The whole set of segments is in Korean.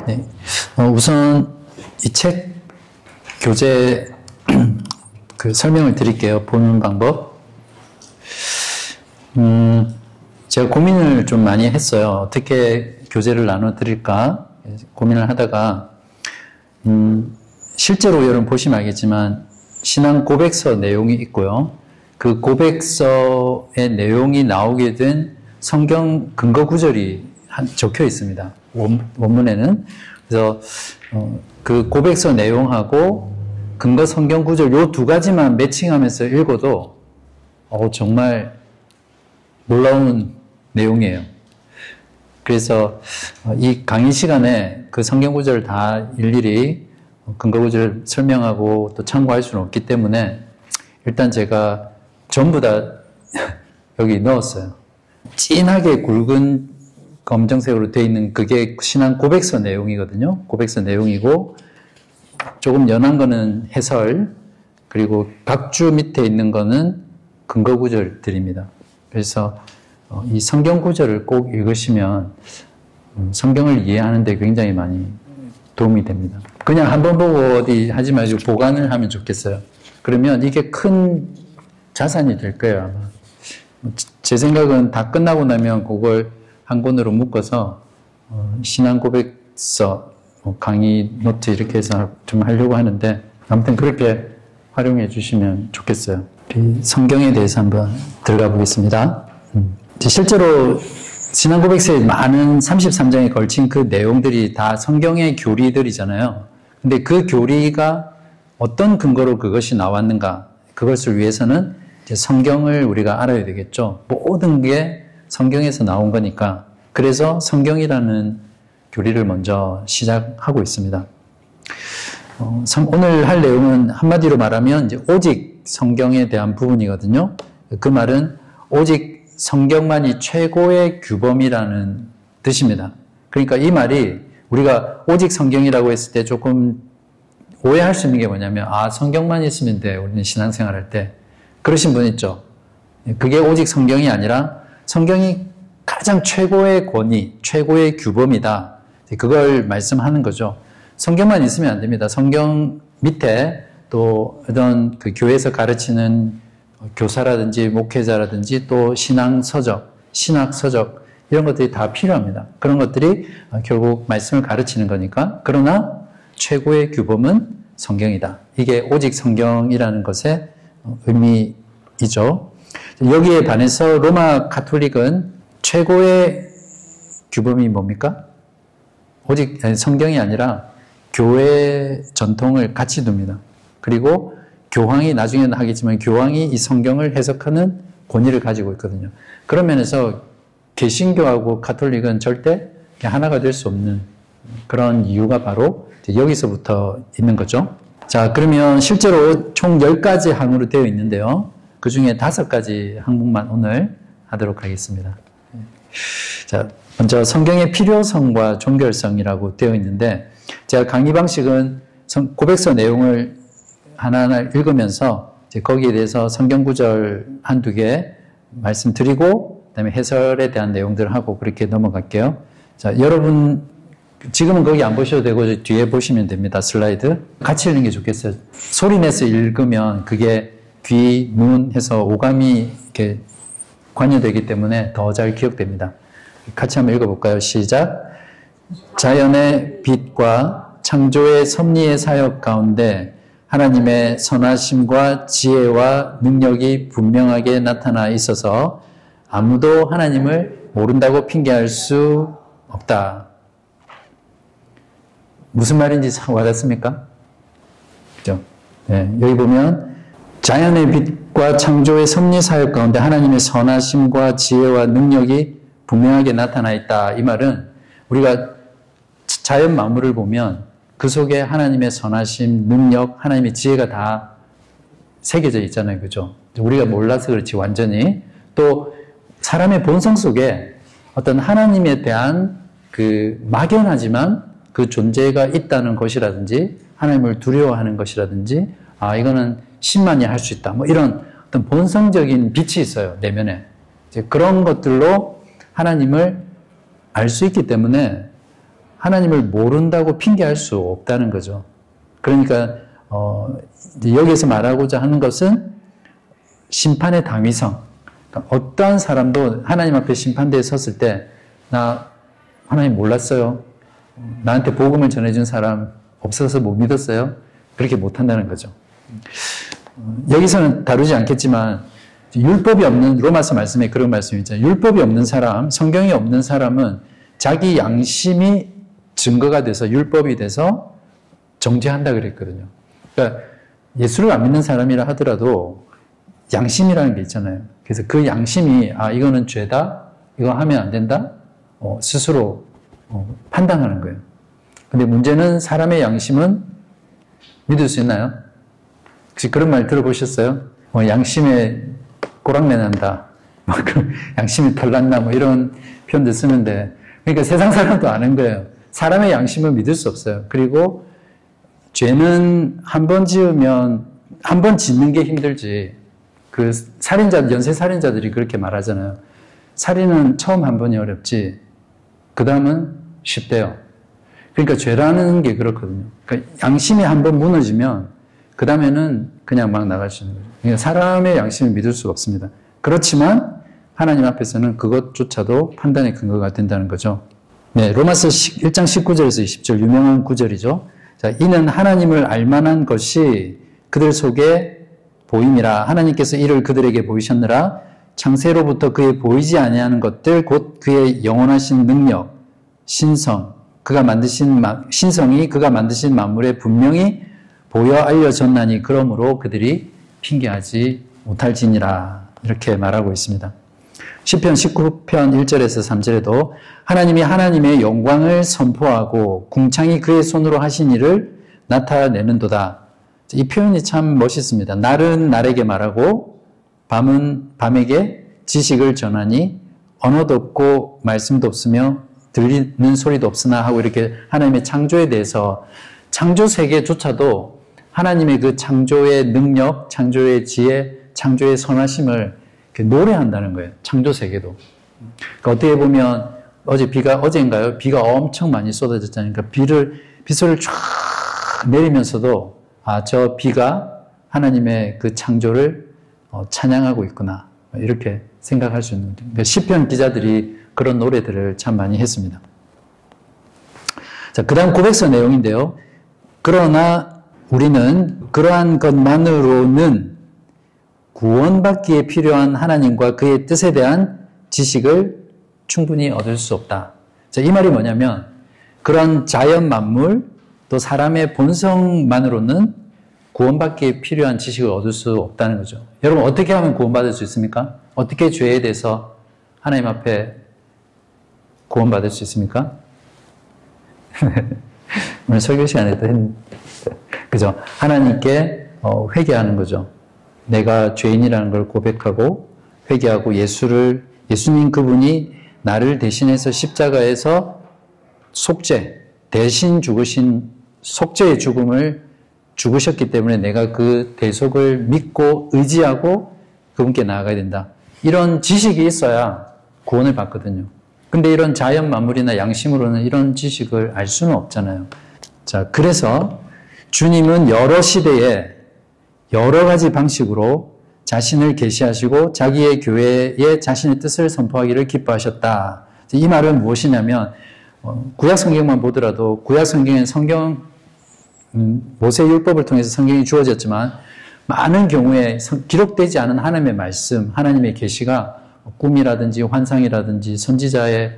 네. 우선 이 책 교재 그 설명을 드릴게요. 보는 방법. 제가 고민을 좀 많이 했어요. 어떻게 교재를 나눠 드릴까 고민을 하다가 실제로 여러분 보시면 알겠지만 신앙 고백서 내용이 있고요. 그 고백서의 내용이 나오게 된 성경 근거 구절이 적혀 있습니다. 원문에는. 그래서 그 고백서 내용하고 근거 성경 구절 요 두 가지만 매칭하면서 읽어도 정말 놀라운 내용이에요. 그래서 이 강의 시간에 그 성경 구절을 다 일일이 근거 구절을 설명하고 또 참고할 수는 없기 때문에 일단 제가 전부 다 여기 넣었어요. 진하게 굵은 검정색으로 되어 있는 그게 신앙 고백서 내용이거든요. 고백서 내용이고 조금 연한 거는 해설, 그리고 각 주 밑에 있는 거는 근거 구절들입니다. 그래서 이 성경 구절을 꼭 읽으시면 성경을 이해하는 데 굉장히 많이 도움이 됩니다. 그냥 한번 보고 어디 하지 마시고 보관을 하면 좋겠어요. 그러면 이게 큰 자산이 될 거예요, 아마. 제 생각은 다 끝나고 나면 그걸 한 권으로 묶어서 신앙 고백서, 강의 노트 이렇게 해서 좀 하려고 하는데 아무튼 그렇게 활용해 주시면 좋겠어요. 성경에 대해서 한번 들어가 보겠습니다. 실제로 신앙 고백서에 많은 33장에 걸친 그 내용들이 다 성경의 교리들이잖아요. 근데 그 교리가 어떤 근거로 그것이 나왔는가, 그것을 위해서는 이제 성경을 우리가 알아야 되겠죠. 모든 게 성경에서 나온 거니까. 그래서 성경이라는 교리를 먼저 시작하고 있습니다. 오늘 할 내용은 한마디로 말하면 이제 오직 성경에 대한 부분이거든요. 그 말은 오직 성경만이 최고의 규범이라는 뜻입니다. 그러니까 이 말이 우리가 오직 성경이라고 했을 때 조금 오해할 수 있는 게 뭐냐면, 성경만 있으면 돼, 우리는 신앙생활 할 때. 그러신 분 있죠. 그게 오직 성경이 아니라 성경이 가장 최고의 권위, 최고의 규범이다. 그걸 말씀하는 거죠. 성경만 있으면 안 됩니다. 성경 밑에 또 어떤 그 교회에서 가르치는 교사라든지 목회자라든지 또 신앙서적, 신학서적 이런 것들이 다 필요합니다. 그런 것들이 결국 말씀을 가르치는 거니까. 그러나 최고의 규범은 성경이다. 이게 오직 성경이라는 것의 의미이죠. 여기에 반해서 로마 가톨릭은 최고의 규범이 뭡니까? 오직 성경이 아니라 교회 전통을 같이 둡니다. 그리고 교황이 나중에는 하겠지만 교황이 이 성경을 해석하는 권위를 가지고 있거든요. 그런 면에서 개신교하고 가톨릭은 절대 하나가 될 수 없는 그런 이유가 바로 여기서부터 있는 거죠. 자, 그러면 실제로 총 10가지 항으로 되어 있는데요. 그 중에 5가지 항목만 오늘 하도록 하겠습니다. 자, 먼저 성경의 필요성과 종결성이라고 되어 있는데, 제가 강의 방식은 고백서 내용을 하나하나 읽으면서 이제 거기에 대해서 성경 구절 한두 개 말씀드리고, 그 다음에 해설에 대한 내용들을 하고 그렇게 넘어갈게요. 자, 여러분, 지금은 거기 안 보셔도 되고 뒤에 보시면 됩니다. 슬라이드. 같이 읽는 게 좋겠어요. 소리 내서 읽으면 그게 귀, 눈 해서 오감이 이렇게 관여되기 때문에 더 잘 기억됩니다. 같이 한번 읽어볼까요? 시작. 자연의 빛과 창조의 섭리의 사역 가운데 하나님의 선하심과 지혜와 능력이 분명하게 나타나 있어서 아무도 하나님을 모른다고 핑계할 수 없다. 무슨 말인지 와닿습니까? 그죠? 네, 여기 보면 자연의 빛과 창조의 섭리 사역 가운데 하나님의 선하심과 지혜와 능력이 분명하게 나타나 있다. 이 말은 우리가 자연 만물을 보면 그 속에 하나님의 선하심, 능력, 하나님의 지혜가 다 새겨져 있잖아요. 그죠? 우리가 몰라서 그렇지 완전히. 또 사람의 본성 속에 어떤 하나님에 대한 그 막연하지만 그 존재가 있다는 것이라든지 하나님을 두려워하는 것이라든지 이거는 신만이 할 수 있다. 뭐 이런 어떤 본성적인 빛이 있어요. 내면에. 이제 그런 것들로 하나님을 알 수 있기 때문에 하나님을 모른다고 핑계할 수 없다는 거죠. 그러니까 여기서 말하고자 하는 것은 심판의 당위성. 그러니까 어떠한 사람도 하나님 앞에 심판대에 섰을 때 나 하나님 몰랐어요. 나한테 복음을 전해준 사람 없어서 못 믿었어요. 그렇게 못한다는 거죠. 여기서는 다루지 않겠지만 율법이 없는 로마서 말씀에 그런 말씀이 있잖아요. 율법이 없는 사람, 성경이 없는 사람은 자기 양심이 증거가 돼서 율법이 돼서 정죄한다 그랬거든요. 그러니까 예수를 안 믿는 사람이라 하더라도 양심이라는 게 있잖아요. 그래서 그 양심이 이거는 죄다, 이거 하면 안 된다, 스스로 판단하는 거예요. 근데 문제는 사람의 양심은 믿을 수 있나요? 혹시 그런 말 들어보셨어요? 양심에 꼬랑내 난다, 양심이 털난다, 이런 표현들 쓰는데, 그러니까 세상 사람도 아는 거예요. 사람의 양심을 믿을 수 없어요. 그리고 죄는 한 번 지으면 한 번 짓는 게 힘들지. 그 연쇄 살인자들이 그렇게 말하잖아요. 살인은 처음 한 번이 어렵지, 그 다음은 쉽대요. 그러니까 죄라는 게 그렇거든요. 그러니까 양심이 한 번 무너지면 그 다음에는 그냥 막 나갈 수 있는 거죠. 그러니까 사람의 양심을 믿을 수가 없습니다. 그렇지만 하나님 앞에서는 그것조차도 판단의 근거가 된다는 거죠. 네, 로마서 1장 19절에서 20절 유명한 구절이죠. 자, 이는 하나님을 알만한 것이 그들 속에 보임이라. 하나님께서 이를 그들에게 보이셨느라. 창세로부터 그의 보이지 아니하는 것들 곧 그의 영원하신 능력, 신성이 그가 만드신 만물에 분명히 보여 알려졌나니 그러므로 그들이 핑계하지 못할지니라. 이렇게 말하고 있습니다. 시편 19편 1절에서 3절에도 하나님이 하나님의 영광을 선포하고 궁창이 그의 손으로 하신 일을 나타내는도다. 이 표현이 참 멋있습니다. 날은 날에게 말하고 밤은 밤에게 지식을 전하니 언어도 없고 말씀도 없으며 들리는 소리도 없으나 하고 이렇게 하나님의 창조에 대해서 창조 세계조차도 하나님의 그 창조의 능력, 창조의 지혜, 창조의 선하심을 노래한다는 거예요. 창조 세계도. 그러니까 어떻게 보면 어제인가요? 비가 엄청 많이 쏟아졌잖아요. 그러니까 빗소리를 쫙 내리면서도 저 비가 하나님의 그 창조를 찬양하고 있구나. 이렇게 생각할 수 있는. 그러니까 시편 기자들이 그런 노래들을 참 많이 했습니다. 자, 그 다음 고백서 내용인데요. 그러나 우리는 그러한 것만으로는 구원받기에 필요한 하나님과 그의 뜻에 대한 지식을 충분히 얻을 수 없다. 자, 이 말이 뭐냐면 그런 자연 만물 또 사람의 본성만으로는 구원받기에 필요한 지식을 얻을 수 없다는 거죠. 여러분 어떻게 하면 구원받을 수 있습니까? 어떻게 죄에 대해서 하나님 앞에 구원받을 수 있습니까? 오늘 설교 시간에도 했는데 그죠? 하나님께 회개하는 거죠. 내가 죄인이라는 걸 고백하고 회개하고 예수님 그분이 나를 대신해서 십자가에서 대신 죽으신 속죄의 죽음을 죽으셨기 때문에 내가 그 대속을 믿고 의지하고 그분께 나아가야 된다. 이런 지식이 있어야 구원을 받거든요. 근데 이런 자연 만물이나 양심으로는 이런 지식을 알 수는 없잖아요. 자, 그래서 주님은 여러 시대에 여러 가지 방식으로 자신을 계시하시고 자기의 교회에 자신의 뜻을 선포하기를 기뻐하셨다. 이 말은 무엇이냐면 구약 성경만 보더라도 구약 성경엔 모세율법을 통해서 성경이 주어졌지만 많은 경우에 기록되지 않은 하나님의 말씀, 하나님의 계시가 꿈이라든지 환상이라든지 선지자의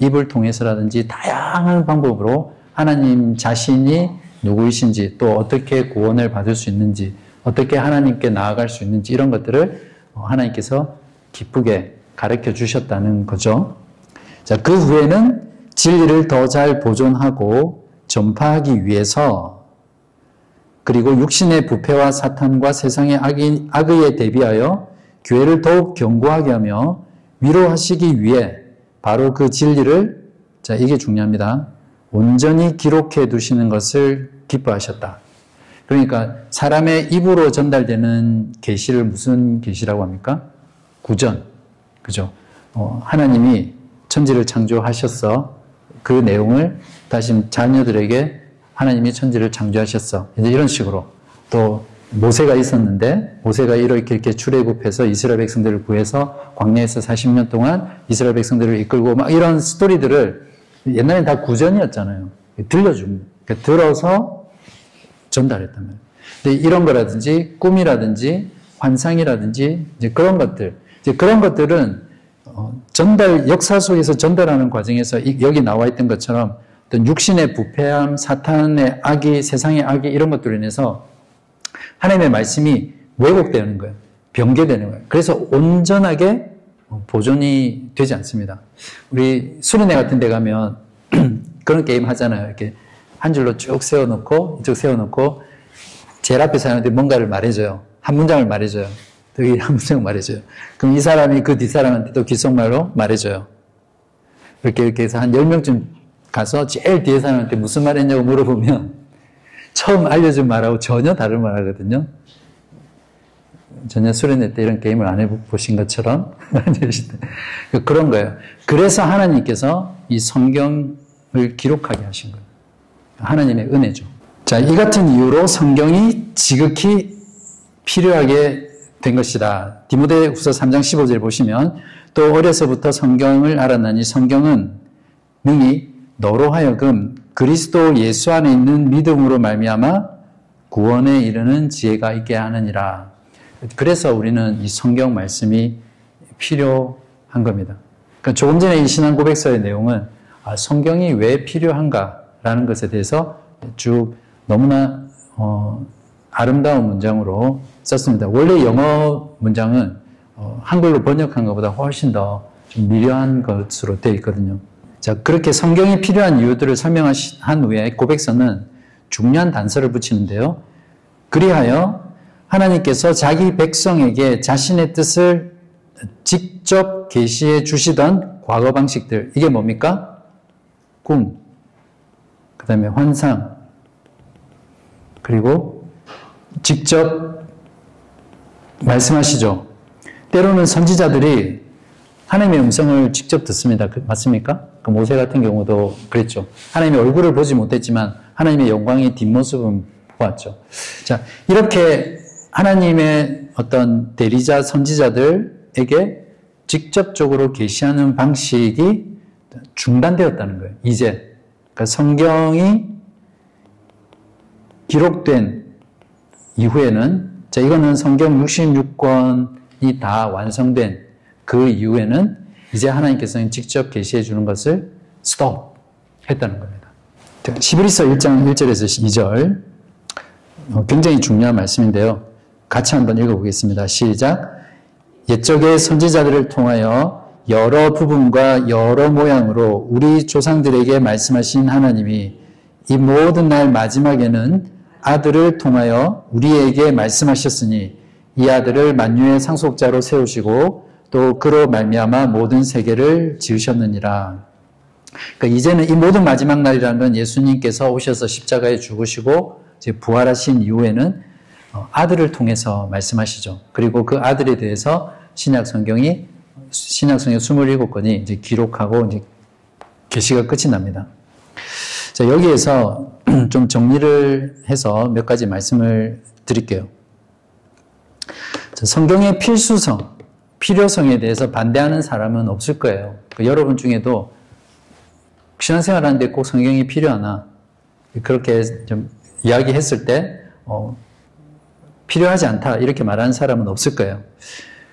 입을 통해서라든지 다양한 방법으로 하나님 자신이 누구이신지 또 어떻게 구원을 받을 수 있는지 어떻게 하나님께 나아갈 수 있는지 이런 것들을 하나님께서 기쁘게 가르쳐 주셨다는 거죠. 자, 그 후에는 진리를 더 잘 보존하고 전파하기 위해서 그리고 육신의 부패와 사탄과 세상의 악의에 대비하여 교회를 더욱 견고하게 하며 위로하시기 위해 바로 그 진리를, 자, 이게 중요합니다. 온전히 기록해 두시는 것을 기뻐하셨다. 그러니까 사람의 입으로 전달되는 계시를 무슨 계시라고 합니까? 구전. 그죠? 하나님이 천지를 창조하셔서 그 내용을 다시 자녀들에게 하나님이 천지를 창조하셨어. 이제 이런 식으로. 또 모세가 있었는데 모세가 이렇게 출애굽해서 이스라엘 백성들을 구해서 광야에서 40년 동안 이스라엘 백성들을 이끌고 막 이런 스토리들을 옛날엔 다 구전이었잖아요. 들려줍니다. 그러니까 들어서 전달했단 말이에요. 근데 이런 거라든지 꿈이라든지 환상이라든지 이제 그런 것들, 이제 그런 것들은 역사 속에서 전달하는 과정에서 여기 나와 있던 것처럼 어떤 육신의 부패함, 사탄의 악이, 세상의 악이 이런 것들로 인해서 하나님의 말씀이 왜곡되는 거예요. 변개되는 거예요. 그래서 온전하게 보존이 되지 않습니다. 우리 수련회 같은 데 가면 그런 게임 하잖아요. 이렇게 한 줄로 쭉 세워놓고 이쪽 세워놓고 제일 앞에 사람한테 뭔가를 말해줘요. 한 문장을 말해줘요. 여기 한 문장을 말해줘요. 그럼 이 사람이 그 뒷사람한테 또 귓속말로 말해줘요. 이렇게 해서 한 10명쯤 가서 제일 뒤에 사람한테 무슨 말 했냐고 물어보면 처음 알려준 말하고 전혀 다른 말 하거든요. 전혀 수련회 때 이런 게임을 안 해보신 것처럼 그런 거예요. 그래서 하나님께서 이 성경을 기록하게 하신 거예요. 하나님의 은혜죠. 자, 이 같은 이유로 성경이 지극히 필요하게 된 것이다. 디모데후서 3장 15절 보시면 또 어려서부터 성경을 알았나니 성경은 능히 너로 하여금 그리스도 예수 안에 있는 믿음으로 말미암아 구원에 이르는 지혜가 있게 하느니라. 그래서 우리는 이 성경 말씀이 필요한 겁니다. 그러니까 조금 전에 이 신앙 고백서의 내용은 성경이 왜 필요한가라는 것에 대해서 쭉 너무나 아름다운 문장으로 썼습니다. 원래 영어 문장은 한글로 번역한 것보다 훨씬 더 좀 미려한 것으로 되어 있거든요. 자, 그렇게 성경이 필요한 이유들을 설명한 후에 고백서는 중요한 단서를 붙이는데요. 그리하여 하나님께서 자기 백성에게 자신의 뜻을 직접 계시해 주시던 과거 방식들, 이게 뭡니까? 꿈, 그 다음에 환상, 그리고 직접 말씀하시죠. 때로는 선지자들이 하나님의 음성을 직접 듣습니다. 맞습니까? 그 모세 같은 경우도 그랬죠. 하나님의 얼굴을 보지 못했지만 하나님의 영광의 뒷모습은 보았죠. 자, 이렇게 하나님의 어떤 대리자 선지자들에게 직접적으로 계시하는 방식이 중단되었다는 거예요. 이제 그러니까 성경이 기록된 이후에는, 자, 이거는 성경 66권이 다 완성된 그 이후에는 이제 하나님께서는 직접 계시해 주는 것을 스톱 했다는 겁니다. 히브리서 1장 1절에서 2절 굉장히 중요한 말씀인데요. 같이 한번 읽어보겠습니다. 시작. 옛적의 선지자들을 통하여 여러 부분과 여러 모양으로 우리 조상들에게 말씀하신 하나님이 이 모든 날 마지막에는 아들을 통하여 우리에게 말씀하셨으니 이 아들을 만유의 상속자로 세우시고 또 그로 말미암아 모든 세계를 지으셨느니라. 그러니까 이제는 이 모든 마지막 날이라는 건 예수님께서 오셔서 십자가에 죽으시고 이제 부활하신 이후에는 아들을 통해서 말씀하시죠. 그리고 그 아들에 대해서 신약성경 27권이 이제 기록하고 이제 계시가 끝이 납니다. 자, 여기에서 좀 정리를 해서 몇 가지 말씀을 드릴게요. 자, 성경의 필요성에 대해서 반대하는 사람은 없을 거예요. 여러분 중에도 신앙생활 하는데 꼭 성경이 필요하나? 그렇게 좀 이야기했을 때, 필요하지 않다. 이렇게 말하는 사람은 없을 거예요.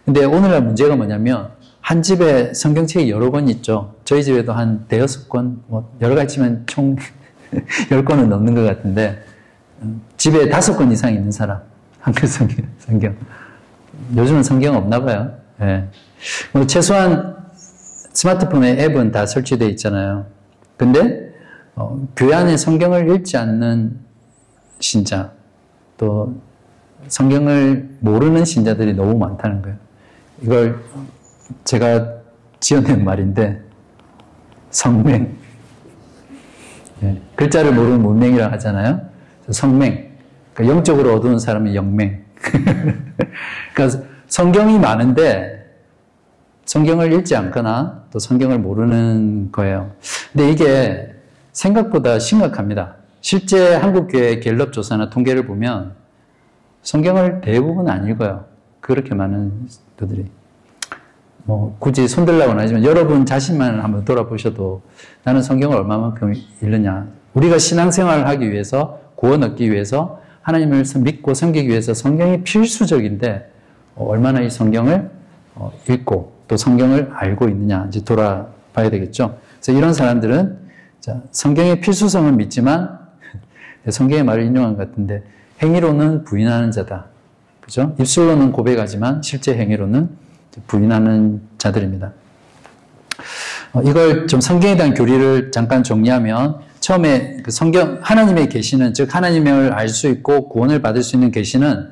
근데 오늘날 문제가 뭐냐면, 한 집에 성경책이 여러 권 있죠. 저희 집에도 한 대여섯 권, 여러 가지면 총 10권은 넘는 것 같은데, 집에 5권 이상 있는 사람. 한글 성경. 요즘은 성경 없나 봐요. 예. 최소한 스마트폰에 앱은 다 설치되어 있잖아요. 근데 교회 안에 성경을 읽지 않는 신자, 또 성경을 모르는 신자들이 너무 많다는 거예요. 이걸 제가 지어낸 말인데 성맹, 예. 글자를 모르는 문맹이라고 하잖아요. 성맹, 그러니까 영적으로 어두운 사람이 영맹. 그러니까 성경이 많은데 성경을 읽지 않거나 또 성경을 모르는 거예요. 근데 이게 생각보다 심각합니다. 실제 한국교회 갤럽 조사나 통계를 보면 성경을 대부분 안 읽어요. 그렇게 많은 분들이. 굳이 손들라고는 하지만 여러분 자신만 한번 돌아보셔도 나는 성경을 얼마만큼 읽느냐. 우리가 신앙생활을 하기 위해서, 구원 얻기 위해서, 하나님을 믿고 섬기기 위해서 성경이 필수적인데 얼마나 이 성경을 읽고 또 성경을 알고 있느냐 이제 돌아봐야 되겠죠. 그래서 이런 사람들은 성경의 필수성을 믿지만 성경의 말을 인용한 것 같은데 행위로는 부인하는 자다. 그죠? 입술로는 고백하지만 실제 행위로는 부인하는 자들입니다. 이걸 좀 성경에 대한 교리를 잠깐 정리하면 처음에 그 성경 하나님의 계시는 즉 하나님을 알 수 있고 구원을 받을 수 있는 계시는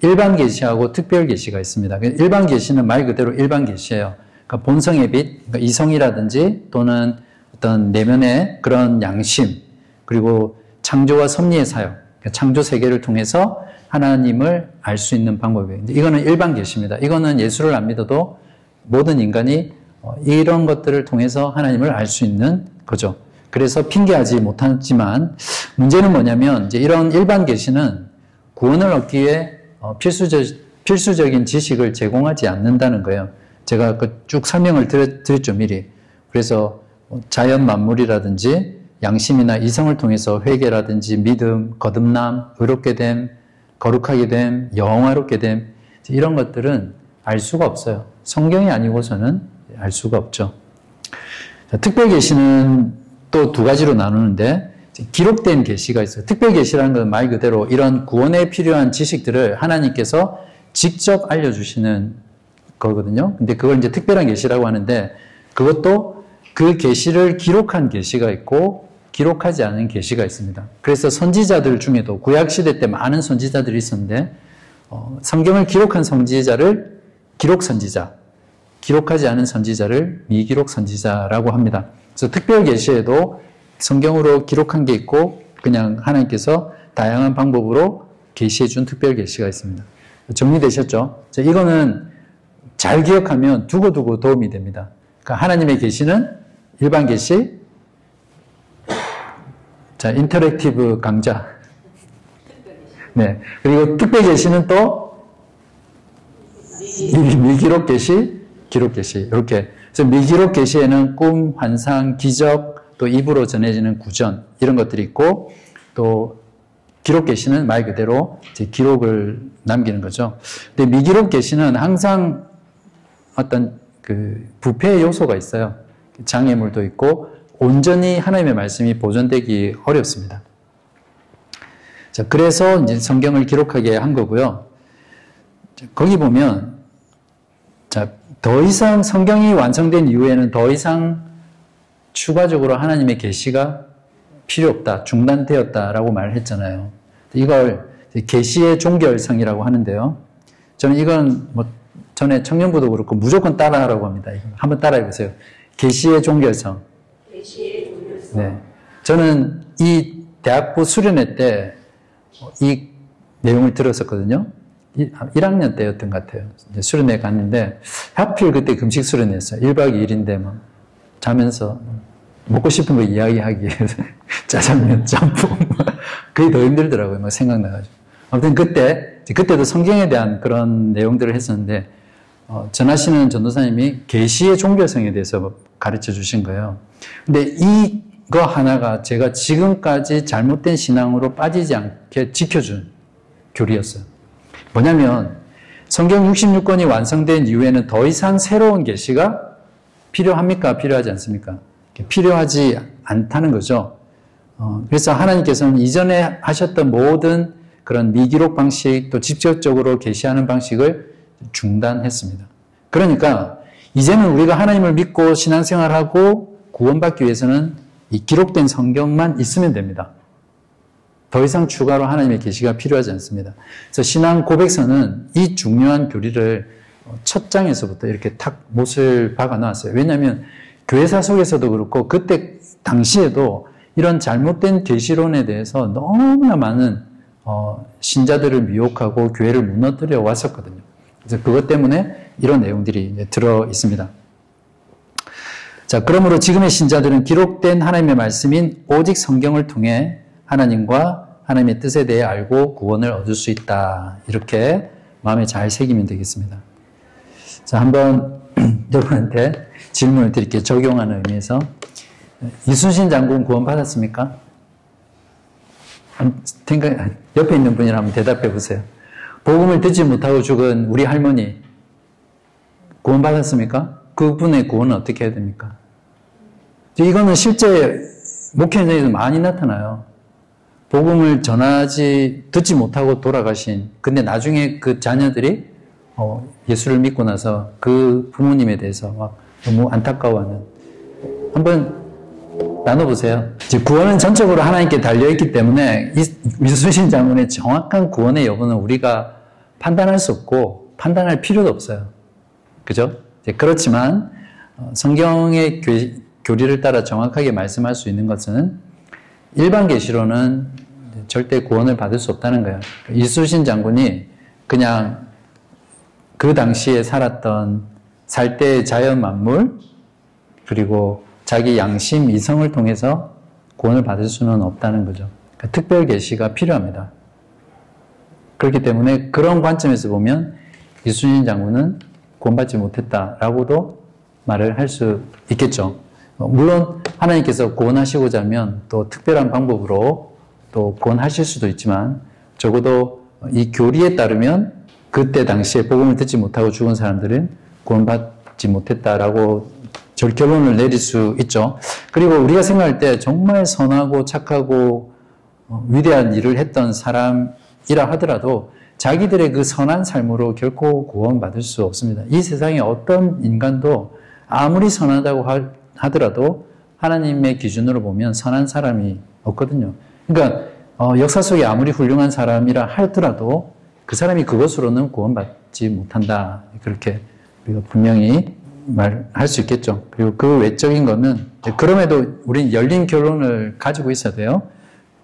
일반 계시하고 특별 계시가 있습니다. 일반 계시는 말 그대로 일반 계시예요. 그러니까 본성의 빛, 그러니까 이성이라든지 또는 어떤 내면의 그런 양심 그리고 창조와 섭리의 사역, 그러니까 창조 세계를 통해서 하나님을 알 수 있는 방법이에요. 이거는 일반 계시입니다. 이거는 예수를 안 믿어도 모든 인간이 이런 것들을 통해서 하나님을 알 수 있는 거죠. 그래서 핑계하지 못하지만 문제는 뭐냐면 이제 이런 일반 계시는 구원을 얻기 위해 필수적인 지식을 제공하지 않는다는 거예요. 제가 쭉 설명을 드렸죠, 미리. 그래서 자연 만물이라든지 양심이나 이성을 통해서 회개라든지 믿음, 거듭남, 의롭게 됨, 거룩하게 됨, 영화롭게 됨 이런 것들은 알 수가 없어요. 성경이 아니고서는 알 수가 없죠. 특별 계시는 또 두 가지로 나누는데 기록된 계시가 있어요. 특별 계시라는 건 말 그대로 이런 구원에 필요한 지식들을 하나님께서 직접 알려주시는 거거든요. 근데 그걸 이제 특별한 계시라고 하는데 그것도 그 계시를 기록한 계시가 있고 기록하지 않은 계시가 있습니다. 그래서 선지자들 중에도 구약 시대 때 많은 선지자들이 있었는데 성경을 기록한 선지자를 기록 선지자, 기록하지 않은 선지자를 미기록 선지자라고 합니다. 그래서 특별 계시에도 성경으로 기록한 게 있고 그냥 하나님께서 다양한 방법으로 계시해 준 특별 계시가 있습니다. 정리되셨죠? 이거는 잘 기억하면 두고두고 도움이 됩니다. 그러니까 하나님의 계시는 일반 계시, 자, 인터랙티브 강좌. 네. 그리고 특별 계시는 또 미기록 계시, 기록 계시. 이렇게. 그래서 미기록 계시에는 꿈, 환상, 기적, 또 입으로 전해지는 구전 이런 것들이 있고 또 기록 계시는 말 그대로 이제 기록을 남기는 거죠. 근데 미기록 계시는 항상 어떤 그 부패의 요소가 있어요. 장애물도 있고 온전히 하나님의 말씀이 보존되기 어렵습니다. 자, 그래서 이제 성경을 기록하게 한 거고요. 거기 보면 자, 더 이상 성경이 완성된 이후에는 더 이상 추가적으로 하나님의 계시가 필요 없다, 중단되었다라고 말을 했잖아요. 이걸 계시의 종결성이라고 하는데요. 저는 이건 전에 청년부도 그렇고 무조건 따라하라고 합니다. 한번 따라해 보세요. 계시의 종결성. 계시의 종결성. 네, 저는 이 대학부 수련회 때 이 내용을 들었었거든요. 1학년 때였던 것 같아요. 수련회 갔는데 하필 그때 금식 수련회였어요. 1박 2일인데 막 자면서 먹고 싶은 거 이야기하기 위해서 짜장면, 짬뽕 그게 더 힘들더라고요. 막 생각나가지고. 아무튼 그때도 성경에 대한 그런 내용들을 했었는데 전하시는 전도사님이 계시의 종결성에 대해서 가르쳐 주신 거예요. 근데 이거 하나가 제가 지금까지 잘못된 신앙으로 빠지지 않게 지켜준 교리였어요. 뭐냐면 성경 66권이 완성된 이후에는 더 이상 새로운 계시가 필요합니까? 필요하지 않습니까? 필요하지 않다는 거죠. 그래서 하나님께서는 이전에 하셨던 모든 그런 미기록 방식 또 직접적으로 계시하는 방식을 중단했습니다. 그러니까 이제는 우리가 하나님을 믿고 신앙생활하고 구원받기 위해서는 이 기록된 성경만 있으면 됩니다. 더 이상 추가로 하나님의 계시가 필요하지 않습니다. 그래서 신앙 고백서는 이 중요한 교리를 첫 장에서부터 이렇게 탁 못을 박아 놨어요. 왜냐하면 교회사 속에서도 그렇고 그때 당시에도 이런 잘못된 계시론에 대해서 너무나 많은 신자들을 미혹하고 교회를 무너뜨려 왔었거든요. 그래서 그것 때문에 이런 내용들이 들어 있습니다. 자, 그러므로 지금의 신자들은 기록된 하나님의 말씀인 오직 성경을 통해 하나님과 하나님의 뜻에 대해 알고 구원을 얻을 수 있다. 이렇게 마음에 잘 새기면 되겠습니다. 자, 한번 여러분한테 질문을 드릴게요. 적용하는 의미에서. 이순신 장군 구원 받았습니까? 옆에 있는 분이랑 한번 대답해 보세요. 복음을 듣지 못하고 죽은 우리 할머니 구원 받았습니까? 그분의 구원은 어떻게 해야 됩니까? 이거는 실제 목회 현장에서 많이 나타나요. 복음을 듣지 못하고 돌아가신, 근데 나중에 그 자녀들이 예수를 믿고 나서 그 부모님에 대해서 막 너무 안타까워하는. 한번 나눠보세요. 구원은 전적으로 하나님께 달려있기 때문에 이순신 장군의 정확한 구원의 여부는 우리가 판단할 수 없고 판단할 필요도 없어요. 그죠? 그렇지만 성경의 교리를 따라 정확하게 말씀할 수 있는 것은 일반 계시로는 절대 구원을 받을 수 없다는 거예요. 이순신 장군이 그냥 그 당시에 살았던 살 때의 자연 만물 그리고 자기 양심, 이성을 통해서 구원을 받을 수는 없다는 거죠. 그러니까 특별 계시가 필요합니다. 그렇기 때문에 그런 관점에서 보면 이순신 장군은 구원받지 못했다라고도 말을 할 수 있겠죠. 물론 하나님께서 구원하시고자 하면 또 특별한 방법으로 또 구원하실 수도 있지만 적어도 이 교리에 따르면 그때 당시에 복음을 듣지 못하고 죽은 사람들은 구원받지 못했다라고 결론을 내릴 수 있죠. 그리고 우리가 생각할 때 정말 선하고 착하고 위대한 일을 했던 사람이라 하더라도 자기들의 그 선한 삶으로 결코 구원받을 수 없습니다. 이 세상에 어떤 인간도 아무리 선하다고 하더라도 하나님의 기준으로 보면 선한 사람이 없거든요. 그러니까 역사 속에 아무리 훌륭한 사람이라 하더라도 그 사람이 그것으로는 구원받지 못한다. 그렇게 우리가 분명히 말할 수 있겠죠. 그리고 그 외적인 거는 그럼에도 우리는 열린 결론을 가지고 있어야 돼요.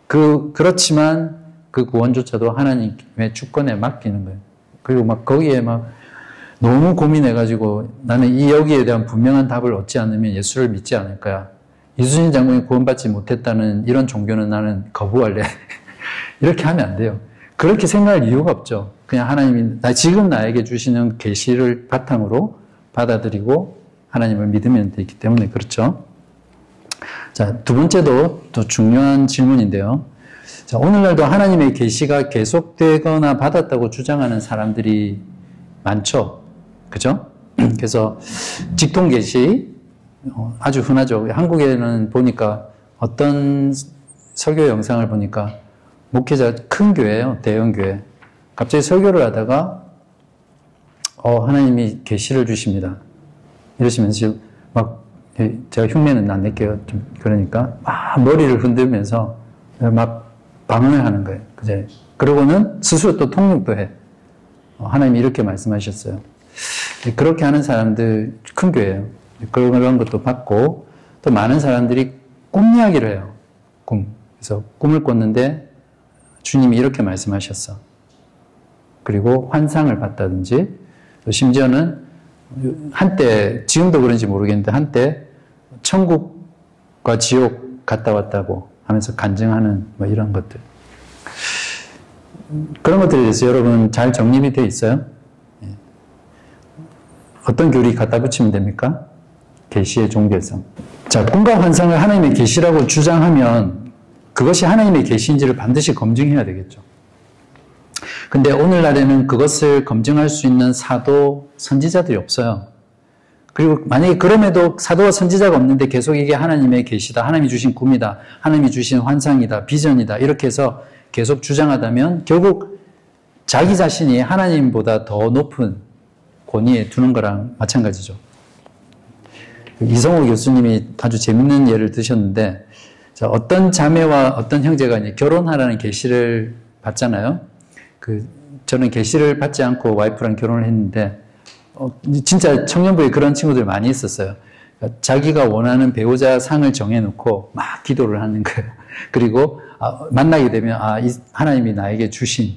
그렇지만 그 구원조차도 하나님의 주권에 맡기는 거예요. 그리고 막 거기에 막 너무 고민해가지고 나는 여기에 대한 분명한 답을 얻지 않으면 예수를 믿지 않을 거야. 이순신 장군이 구원받지 못했다는 이런 종교는 나는 거부할래. 이렇게 하면 안 돼요. 그렇게 생각할 이유가 없죠. 그냥 하나님이 지금 나에게 주시는 계시를 바탕으로 받아들이고 하나님을 믿으면 되기 때문에 그렇죠. 자, 두 번째도 또 중요한 질문인데요. 자, 오늘날도 하나님의 계시가 계속되거나 받았다고 주장하는 사람들이 많죠. 그죠? 그래서 직통 계시 아주 흔하죠. 한국에는 보니까 어떤 설교 영상을 보니까 목회자 큰 교회예요. 대형 교회. 갑자기 설교를 하다가 하나님이 계시를 주십니다. 이러시면서 막 제가 흉내는 안 낼게요. 좀 그러니까 막 머리를 흔들면서 막 방언을 하는 거예요. 그제 그러고는 스스로 또 통역도 해. 하나님이 이렇게 말씀하셨어요. 그렇게 하는 사람들 큰 교회예요. 그런 것도 받고 또 많은 사람들이 꿈 이야기를 해요. 그래서 꿈을 꿨는데 주님이 이렇게 말씀하셨어. 그리고 환상을 봤다든지 또 심지어는 한때 지금도 그런지 모르겠는데 한때 천국과 지옥 갔다 왔다고 하면서 간증하는 뭐 이런 것들. 그런 것들에 대해서 여러분 잘 정립이 되어 있어요? 어떤 교리 갖다 붙이면 됩니까? 계시의 종교성. 자, 꿈과 환상을 하나님의 계시라고 주장하면 그것이 하나님의 계시인지를 반드시 검증해야 되겠죠. 근데 오늘날에는 그것을 검증할 수 있는 사도, 선지자들이 없어요. 그리고 만약에 그럼에도 사도와 선지자가 없는데 계속 이게 하나님의 계시다, 하나님이 주신 꿈이다, 하나님이 주신 환상이다, 비전이다 이렇게 해서 계속 주장하다면 결국 자기 자신이 하나님보다 더 높은 권위에 두는 거랑 마찬가지죠. 이성호 교수님이 아주 재밌는 예를 드셨는데 어떤 자매와 어떤 형제가 이제 결혼하라는 계시를 받잖아요. 저는 계시를 받지 않고 와이프랑 결혼을 했는데 진짜 청년부에 그런 친구들 많이 있었어요. 그러니까 자기가 원하는 배우자 상을 정해놓고 막 기도를 하는 거예요. 그리고 만나게 되면 하나님이 나에게 주신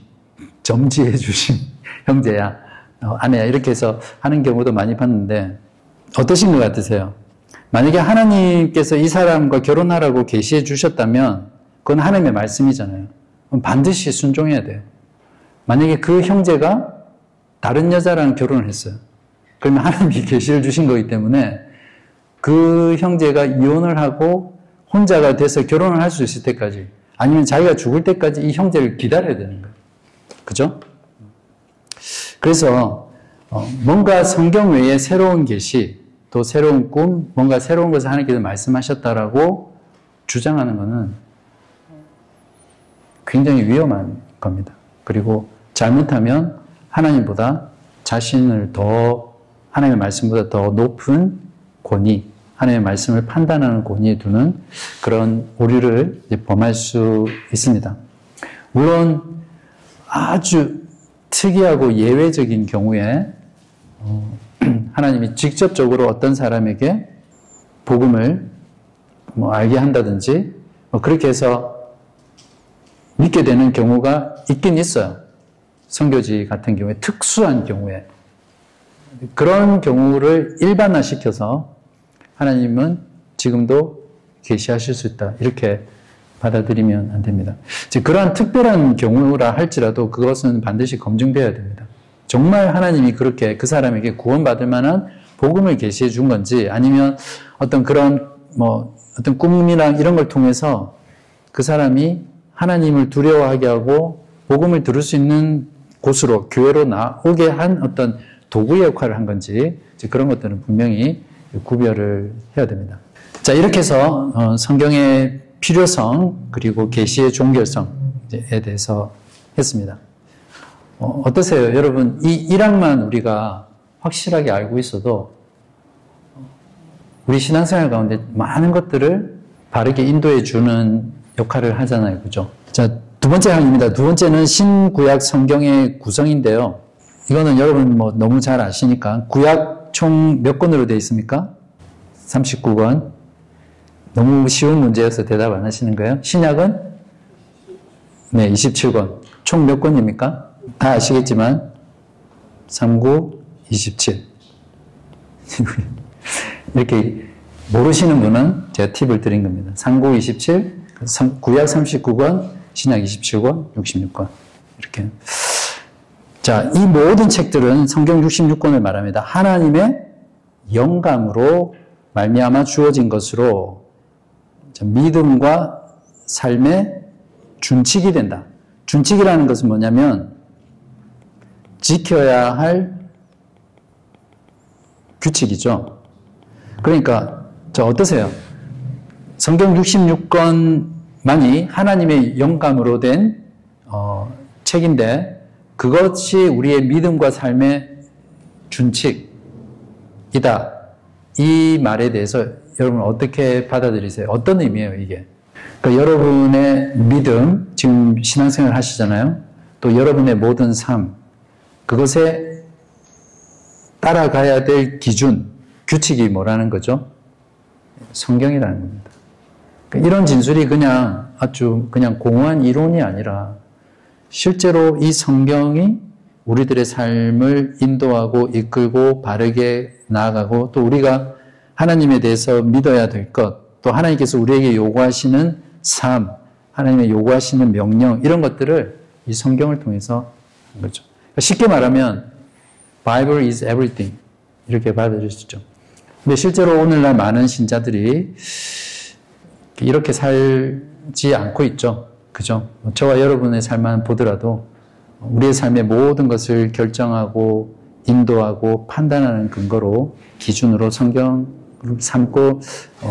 점지해 주신 형제야, 아내야 이렇게 해서 하는 경우도 많이 봤는데 어떠신 것 같으세요? 만약에 하나님께서 이 사람과 결혼하라고 계시해 주셨다면 그건 하나님의 말씀이잖아요. 그럼 반드시 순종해야 돼요. 만약에 그 형제가 다른 여자랑 결혼을 했어요. 그러면 하나님이 계시를 주신 거기 때문에 그 형제가 이혼을 하고 혼자가 돼서 결혼을 할 수 있을 때까지 아니면 자기가 죽을 때까지 이 형제를 기다려야 되는 거예요. 그죠? 그래서 뭔가 성경 외에 새로운 계시, 또 새로운 꿈, 뭔가 새로운 것을 하나님께서 말씀하셨다라고 주장하는 것은 굉장히 위험한 겁니다. 그리고 잘못하면 하나님보다 자신을 더 하나님의 말씀보다 더 높은 권위, 하나님의 말씀을 판단하는 권위에 두는 그런 오류를 범할 수 있습니다. 물론 아주 특이하고 예외적인 경우에 하나님이 직접적으로 어떤 사람에게 복음을 알게 한다든지 그렇게 해서 믿게 되는 경우가 있긴 있어요. 선교지 같은 경우에 특수한 경우에 그런 경우를 일반화시켜서 하나님은 지금도 계시하실 수 있다 이렇게 받아들이면 안 됩니다. 그러한 특별한 경우라 할지라도 그것은 반드시 검증되어야 됩니다. 정말 하나님이 그렇게 그 사람에게 구원받을 만한 복음을 계시해 준 건지 아니면 어떤 그런 어떤 꿈이나 이런 걸 통해서 그 사람이 하나님을 두려워하게 하고 복음을 들을 수 있는 곳으로 교회로 나오게 한 어떤 도구의 역할을 한 건지 그런 것들은 분명히 구별을 해야 됩니다. 자, 이렇게 해서 성경의 필요성 그리고 계시의 종결성에 대해서 했습니다. 어떠세요? 여러분, 이 일학만 우리가 확실하게 알고 있어도 우리 신앙생활 가운데 많은 것들을 바르게 인도해 주는 역할을 하잖아요. 그죠? 자, 두 번째 항입니다. 두 번째는 신구약 성경의 구성인데요. 이거는 여러분 너무 잘 아시니까 구약 총 몇 권으로 되어 있습니까? 39권. 너무 쉬운 문제여서 대답 안 하시는 거예요? 신약은? 네, 27권. 총 몇 권입니까? 다 아시겠지만 39, 27. 이렇게 모르시는 분은 제가 팁을 드린 겁니다. 39, 27, 구약 39권, 신약 27권, 66권. 이렇게. 자, 이 모든 책들은 성경 66권을 말합니다. 하나님의 영감으로 말미암아 주어진 것으로 믿음과 삶의 준칙이 된다. 준칙이라는 것은 뭐냐면 지켜야 할 규칙이죠. 그러니까 어떠세요? 성경 66권만이 하나님의 영감으로 된 책인데 그것이 우리의 믿음과 삶의 준칙이다. 이 말에 대해서 여러분 어떻게 받아들이세요? 어떤 의미예요, 이게? 그러니까 여러분의 믿음, 지금 신앙생활 하시잖아요. 또 여러분의 모든 삶, 그것에 따라가야 될 기준, 규칙이 뭐라는 거죠? 성경이라는 겁니다. 그러니까 이런 진술이 그냥 아주 그냥 공허한 이론이 아니라 실제로 이 성경이 우리들의 삶을 인도하고 이끌고 바르게 나아가고 또 우리가 하나님에 대해서 믿어야 될 것, 또 하나님께서 우리에게 요구하시는 삶, 하나님의 요구하시는 명령 이런 것들을 이 성경을 통해서 한 거죠. 쉽게 말하면 Bible is everything 이렇게 받아들일 수 있죠. 근데 실제로 오늘날 많은 신자들이 이렇게 살지 않고 있죠. 그죠? 저와 여러분의 삶만 보더라도 우리의 삶의 모든 것을 결정하고 인도하고 판단하는 근거로 기준으로 성경을 삼고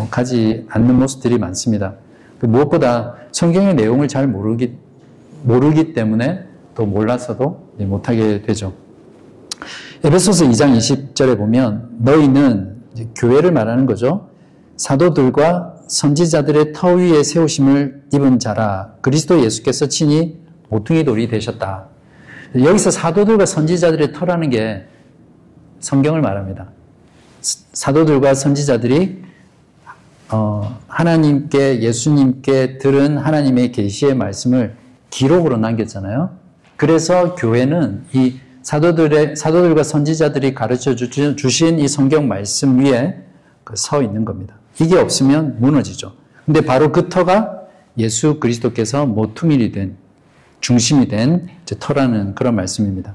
가지 않는 모습들이 많습니다. 무엇보다 성경의 내용을 잘 모르기 때문에 또 몰라서도 못하게 되죠. 에베소서 2장 20절에 보면 너희는 교회를 말하는 거죠. 사도들과 선지자들의 터 위에 세우심을 입은 자라 그리스도 예수께서 친히 모퉁이 돌이 되셨다. 여기서 사도들과 선지자들의 터라는 게 성경을 말합니다. 사도들과 선지자들이 하나님께 예수님께 들은 하나님의 계시의 말씀을 기록으로 남겼잖아요. 그래서 교회는 이 사도들과 선지자들이 가르쳐 주신 이 성경 말씀 위에 서 있는 겁니다. 이게 없으면 무너지죠. 근데 바로 그 터가 예수 그리스도께서 모퉁이이 된, 중심이 된 터라는 그런 말씀입니다.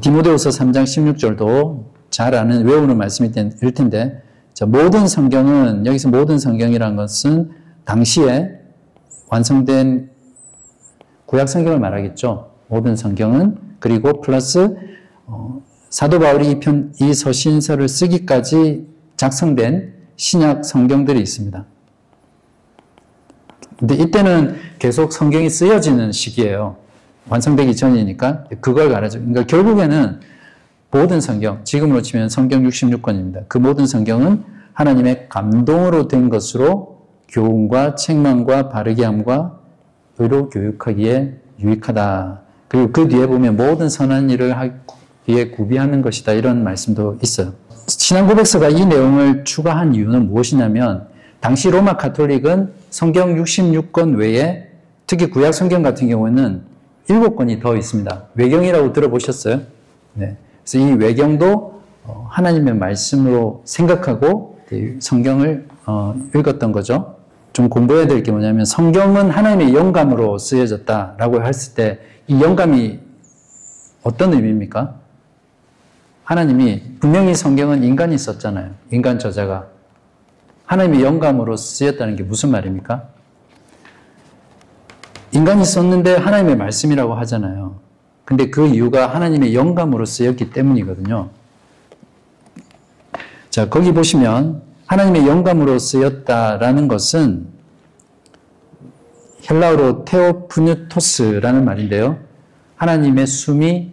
디모데후서 3장 16절도 잘 아는, 외우는 말씀일 텐데, 모든 성경은, 여기서 모든 성경이라는 것은 당시에 완성된 구약 성경을 말하겠죠. 모든 성경은. 그리고 플러스 사도 바울이 이 서신서를 쓰기까지 작성된 신약 성경들이 있습니다. 근데 이때는 계속 성경이 쓰여지는 시기예요. 완성되기 전이니까 그걸 가르쳐. 그러니까 결국에는 모든 성경, 지금으로 치면 성경 66권입니다. 그 모든 성경은 하나님의 감동으로 된 것으로 교훈과 책망과 바르게 함과 의로 교육하기에 유익하다. 그리고 그 뒤에 보면 모든 선한 일을 하기에 구비하는 것이다. 이런 말씀도 있어요. 신앙 고백서가 이 내용을 추가한 이유는 무엇이냐면, 당시 로마 가톨릭은 성경 66권 외에 특히 구약 성경 같은 경우에는 7권이 더 있습니다. 외경이라고 들어보셨어요? 네. 그래서 이 외경도 하나님의 말씀으로 생각하고 성경을 읽었던 거죠. 좀 공부해야 될 게 뭐냐면, 성경은 하나님의 영감으로 쓰여졌다라고 했을 때 이 영감이 어떤 의미입니까? 하나님이, 분명히 성경은 인간이 썼잖아요. 인간 저자가. 하나님의 영감으로 쓰였다는 게 무슨 말입니까? 인간이 썼는데 하나님의 말씀이라고 하잖아요. 근데 그 이유가 하나님의 영감으로 쓰였기 때문이거든요. 자, 거기 보시면 하나님의 영감으로 쓰였다라는 것은 헬라어로 테오프뉴토스라는 말인데요. 하나님의 숨이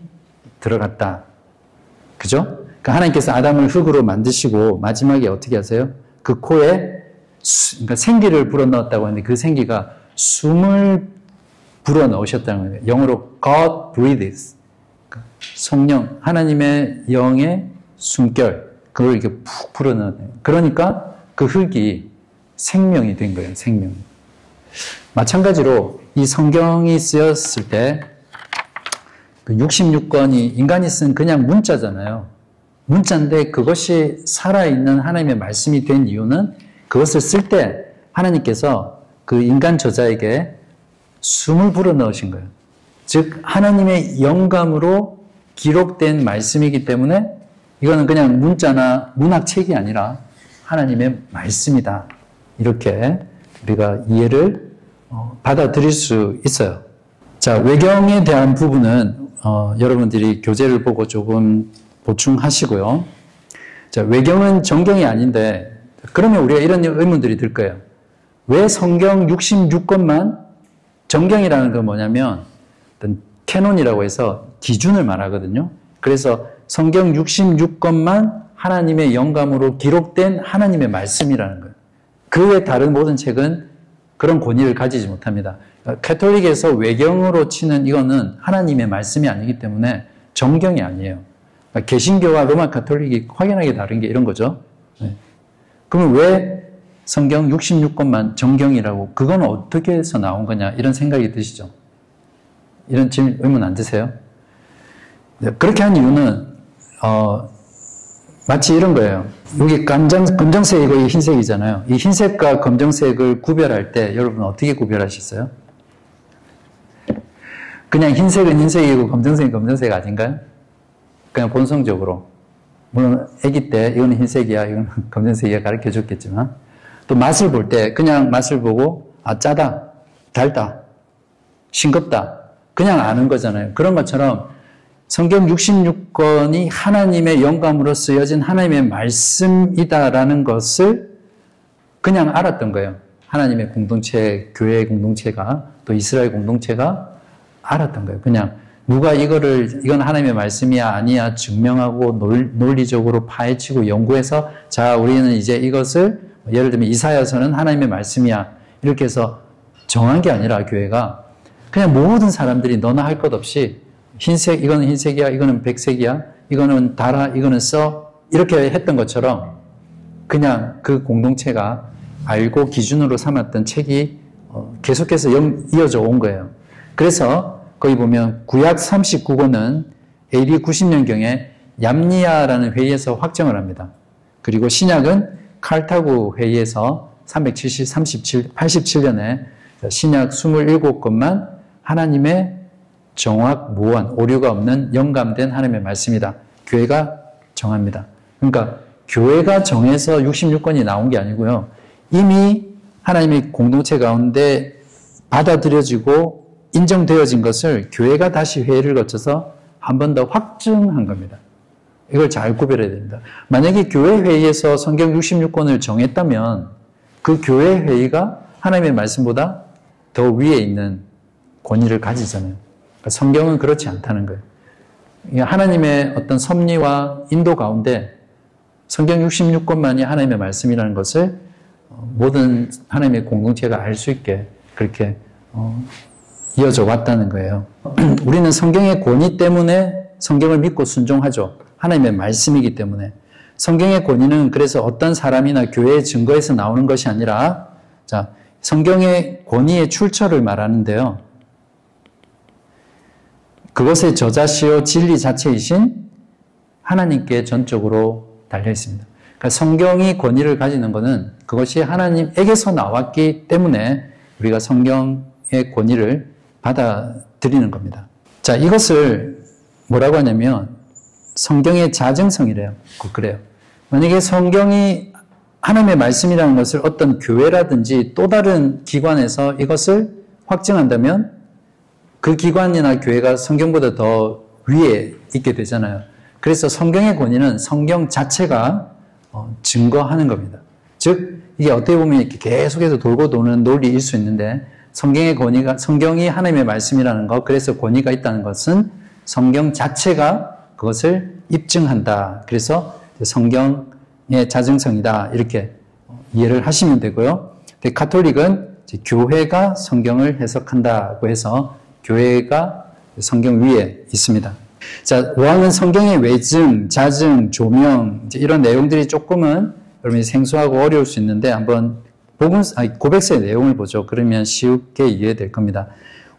들어갔다. 그죠? 그러니까 하나님께서 아담을 흙으로 만드시고 마지막에 어떻게 하세요? 그 코에 그러니까 생기를 불어넣었다고 하는데 그 생기가 숨을 불어넣으셨다는 거예요. 영어로 God breathes. 성령, 하나님의 영의 숨결, 그걸 이렇게 푹 불어넣어요. 그러니까 그 흙이 생명이 된 거예요. 생명. 마찬가지로 이 성경이 쓰였을 때 그 66권이 인간이 쓴 그냥 문자잖아요. 문자인데 그것이 살아있는 하나님의 말씀이 된 이유는 그것을 쓸 때 하나님께서 그 인간 저자에게 숨을 불어넣으신 거예요. 즉 하나님의 영감으로 기록된 말씀이기 때문에 이거는 그냥 문자나 문학책이 아니라 하나님의 말씀이다. 이렇게 우리가 이해를 받아들일 수 있어요. 자, 외경에 대한 부분은 여러분들이 교재를 보고 조금 보충하시고요. 자, 외경은 정경이 아닌데 그러면 우리가 이런 의문들이 들 거예요. 왜 성경 66권만, 정경이라는 건 뭐냐면 어떤 캐논이라고 해서 기준을 말하거든요. 그래서 성경 66권만 하나님의 영감으로 기록된 하나님의 말씀이라는 거예요. 그 외 다른 모든 책은 그런 권위를 가지지 못합니다. 가톨릭에서 외경으로 치는 이거는 하나님의 말씀이 아니기 때문에 정경이 아니에요. 개신교와 로마 가톨릭이 확연하게 다른 게 이런 거죠. 네. 그러면 왜 성경 66권만 정경이라고, 그건 어떻게 해서 나온 거냐, 이런 생각이 드시죠? 이런 의문 안 드세요? 네, 그렇게 한 이유는 마치 이런 거예요. 여기 검정색이고 이 흰색이잖아요. 이 흰색과 검정색을 구별할 때 여러분 어떻게 구별하셨어요? 그냥 흰색은 흰색이고 검정색은 검정색 아닌가요? 그냥 본성적으로. 물론 아기 때 이거는 흰색이야, 이거는 검정색이야 가르쳐 줬겠지만, 또 맛을 볼 때 그냥 맛을 보고 짜다, 달다, 싱겁다 그냥 아는 거잖아요. 그런 것처럼 성경 66권이 하나님의 영감으로 쓰여진 하나님의 말씀이다라는 것을 그냥 알았던 거예요. 하나님의 공동체, 교회의 공동체가, 또 이스라엘 공동체가 알았던 거예요. 그냥 누가 이건 하나님의 말씀이야 아니야 증명하고 논리적으로 파헤치고 연구해서, 자, 우리는 이제 이것을 예를 들면 이사야서는 하나님의 말씀이야 이렇게 해서 정한 게 아니라, 교회가 그냥 모든 사람들이 너나 할 것 없이 흰색, 이거는 흰색이야, 이거는 백색이야, 이거는 달아, 이거는 써, 이렇게 했던 것처럼 그냥 그 공동체가 알고 기준으로 삼았던 책이 계속해서 이어져 온 거예요. 그래서 거기 보면 구약 39권은 AD 90년경에 얌니아라는 회의에서 확정을 합니다. 그리고 신약은 칼타구 회의에서 387년에 신약 27권만 하나님의 정확, 무한, 오류가 없는 영감된 하나님의 말씀이다. 교회가 정합니다. 그러니까 교회가 정해서 66권이 나온 게 아니고요. 이미 하나님의 공동체 가운데 받아들여지고 인정되어진 것을 교회가 다시 회의를 거쳐서 한 번 더 확증한 겁니다. 이걸 잘 구별해야 됩니다. 만약에 교회 회의에서 성경 66권을 정했다면 그 교회 회의가 하나님의 말씀보다 더 위에 있는 권위를 가지잖아요. 그러니까 성경은 그렇지 않다는 거예요. 하나님의 어떤 섭리와 인도 가운데 성경 66권만이 하나님의 말씀이라는 것을 모든 하나님의 공동체가 알 수 있게 그렇게 이어져 왔다는 거예요. 우리는 성경의 권위 때문에 성경을 믿고 순종하죠. 하나님의 말씀이기 때문에. 성경의 권위는 그래서 어떤 사람이나 교회의 증거에서 나오는 것이 아니라, 자, 성경의 권위의 출처를 말하는데요. 그것의 저자시요 진리 자체이신 하나님께 전적으로 달려 있습니다. 그러니까 성경이 권위를 가지는 것은 그것이 하나님에게서 나왔기 때문에 우리가 성경의 권위를 받아들이는 겁니다. 자, 이것을 뭐라고 하냐면 성경의 자증성이래요. 그래요. 만약에 성경이 하나님의 말씀이라는 것을 어떤 교회라든지 또 다른 기관에서 이것을 확증한다면 그 기관이나 교회가 성경보다 더 위에 있게 되잖아요. 그래서 성경의 권위는 성경 자체가 증거하는 겁니다. 즉 이게 어떻게 보면 이렇게 계속해서 돌고 도는 논리일 수 있는데 성경의 권위가, 성경이 하나님의 말씀이라는 것, 그래서 권위가 있다는 것은 성경 자체가 그것을 입증한다. 그래서 성경의 자증성이다. 이렇게 이해를 하시면 되고요. 근데 가톨릭은 교회가 성경을 해석한다고 해서 교회가 성경 위에 있습니다. 자, 왕은 성경의 외증, 자증, 조명, 이런 내용들이 조금은 여러분이 생소하고 어려울 수 있는데 한번 고백서의 내용을 보죠. 그러면 쉽게 이해될 겁니다.